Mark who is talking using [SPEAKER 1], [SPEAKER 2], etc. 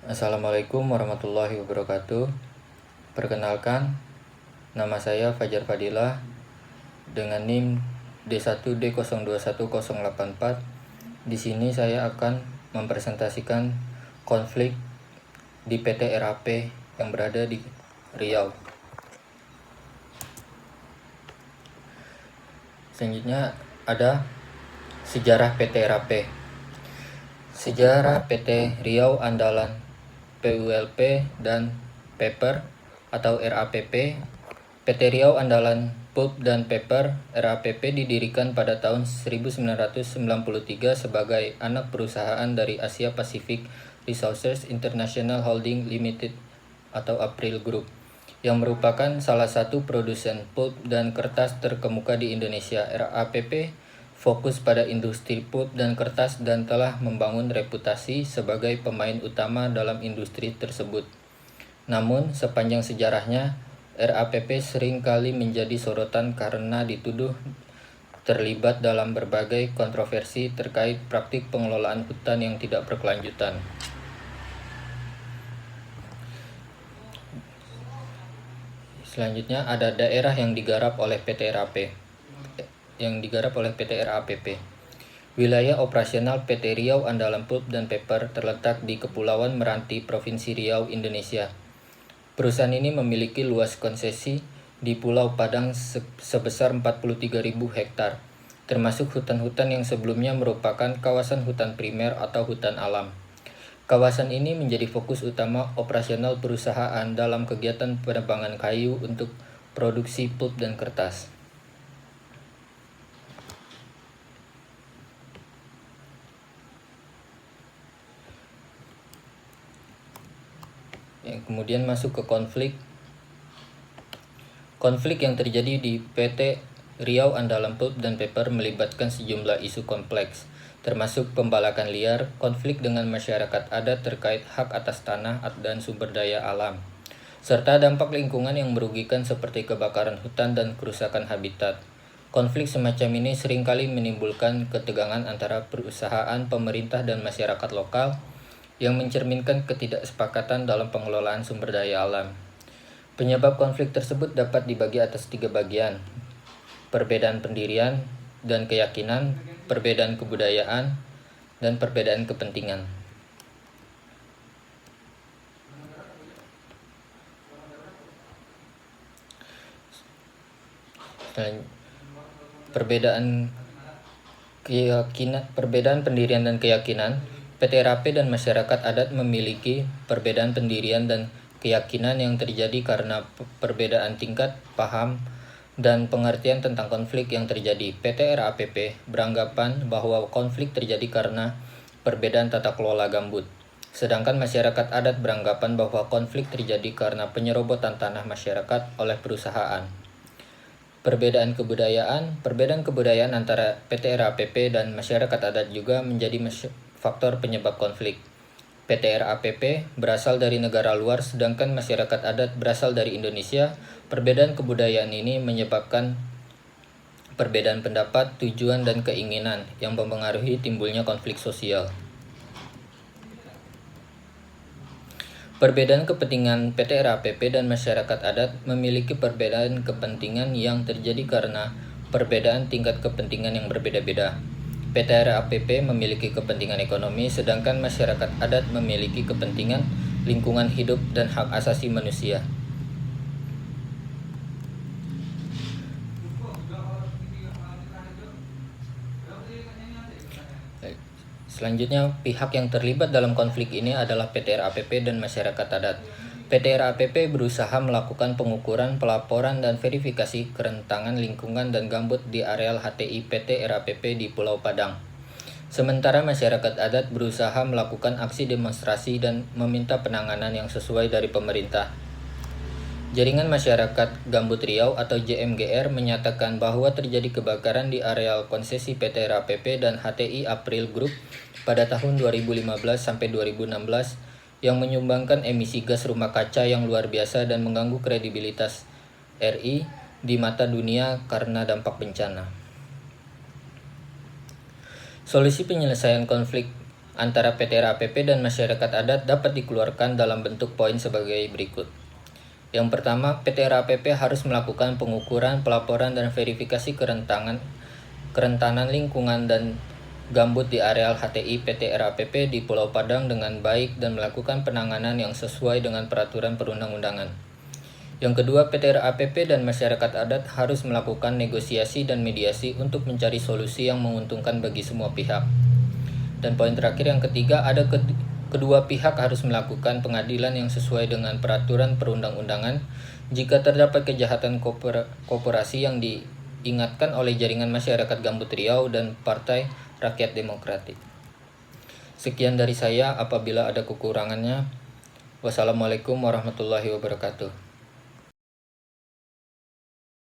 [SPEAKER 1] Assalamualaikum warahmatullahi wabarakatuh. Perkenalkan, nama saya Fajar Fadilah dengan NIM D1D021084. Di sini saya akan mempresentasikan konflik di PT RAP yang berada di Riau. Selanjutnya ada sejarah PT RAP. Sejarah PT Riau Andalan PULP dan Paper atau RAPP. PT Riau Andalan Pulp dan Paper RAPP didirikan pada tahun 1993 sebagai anak perusahaan dari Asia Pacific Resources International Holding Limited atau April Group, yang merupakan salah satu produsen pulp dan kertas terkemuka di Indonesia. RAPP fokus pada industri pulp dan kertas dan telah membangun reputasi sebagai pemain utama dalam industri tersebut. Namun, sepanjang sejarahnya, RAPP seringkali menjadi sorotan karena dituduh terlibat dalam berbagai kontroversi terkait praktik pengelolaan hutan yang tidak berkelanjutan. Selanjutnya ada daerah yang digarap oleh PT RAPP. Wilayah operasional PT Riau Andalan Pulp dan Paper terletak di Kepulauan Meranti, Provinsi Riau, Indonesia. Perusahaan ini memiliki luas konsesi di Pulau Padang sebesar 43.000 hektar, termasuk hutan-hutan yang sebelumnya merupakan kawasan hutan primer atau hutan alam. Kawasan ini menjadi fokus utama operasional perusahaan dalam kegiatan penebangan kayu untuk produksi pulp dan kertas. Kemudian masuk ke konflik. Konflik yang terjadi di PT Riau Andalan Pulp dan Paper melibatkan sejumlah isu kompleks, termasuk pembalakan liar, konflik dengan masyarakat adat terkait hak atas tanah dan sumber daya alam, serta dampak lingkungan yang merugikan seperti kebakaran hutan dan kerusakan habitat. Konflik semacam ini seringkali menimbulkan ketegangan antara perusahaan, pemerintah, dan masyarakat lokal yang mencerminkan ketidaksepakatan dalam pengelolaan sumber daya alam. Penyebab konflik tersebut dapat dibagi atas 3 bagian: perbedaan pendirian dan keyakinan, perbedaan kebudayaan, dan perbedaan kepentingan. Perbedaan pendirian dan keyakinan. PT RAP dan masyarakat adat memiliki perbedaan pendirian dan keyakinan yang terjadi karena perbedaan tingkat paham dan pengertian tentang konflik yang terjadi. PT RAPP beranggapan bahwa konflik terjadi karena perbedaan tata kelola gambut, sedangkan masyarakat adat beranggapan bahwa konflik terjadi karena penyerobotan tanah masyarakat oleh perusahaan. Perbedaan kebudayaan antara PT RAPP dan masyarakat adat juga menjadi faktor penyebab konflik. PT RAPP berasal dari negara luar sedangkan masyarakat adat berasal dari Indonesia. Perbedaan kebudayaan ini menyebabkan perbedaan pendapat, tujuan, dan keinginan yang mempengaruhi timbulnya konflik sosial. Perbedaan kepentingan PT RAPP dan masyarakat adat memiliki perbedaan kepentingan yang terjadi karena perbedaan tingkat kepentingan yang berbeda-beda. PT RAPP memiliki kepentingan ekonomi, sedangkan masyarakat adat memiliki kepentingan lingkungan hidup dan hak asasi manusia. Selanjutnya, pihak yang terlibat dalam konflik ini adalah PT RAPP dan masyarakat adat. PT RAPP berusaha melakukan pengukuran, pelaporan, dan verifikasi kerentangan lingkungan dan gambut di areal HTI PT RAPP di Pulau Padang. Sementara masyarakat adat berusaha melakukan aksi demonstrasi dan meminta penanganan yang sesuai dari pemerintah. Jaringan Masyarakat Gambut Riau atau JMGR menyatakan bahwa terjadi kebakaran di areal konsesi PT RAPP dan HTI April Group pada tahun 2015 sampai 2016 yang menyumbangkan emisi gas rumah kaca yang luar biasa dan mengganggu kredibilitas RI di mata dunia karena dampak bencana. Solusi penyelesaian konflik antara PT RAPP dan masyarakat adat dapat dikeluarkan dalam bentuk poin sebagai berikut. Yang pertama, PT RAPP harus melakukan pengukuran, pelaporan, dan verifikasi kerentanan lingkungan dan gambut di areal HTI PT RAPP di Pulau Padang dengan baik dan melakukan penanganan yang sesuai dengan peraturan perundang-undangan. Yang kedua, PT RAPP dan masyarakat adat harus melakukan negosiasi dan mediasi untuk mencari solusi yang menguntungkan bagi semua pihak. Dan poin terakhir yang ketiga, kedua pihak harus melakukan pengadilan yang sesuai dengan peraturan perundang-undangan jika terdapat kejahatan koperasi yang diingatkan oleh Jaringan Masyarakat Gambut Riau dan Partai Rakyat Demokratik. Sekian dari saya, apabila ada kekurangannya. Wassalamualaikum warahmatullahi wabarakatuh.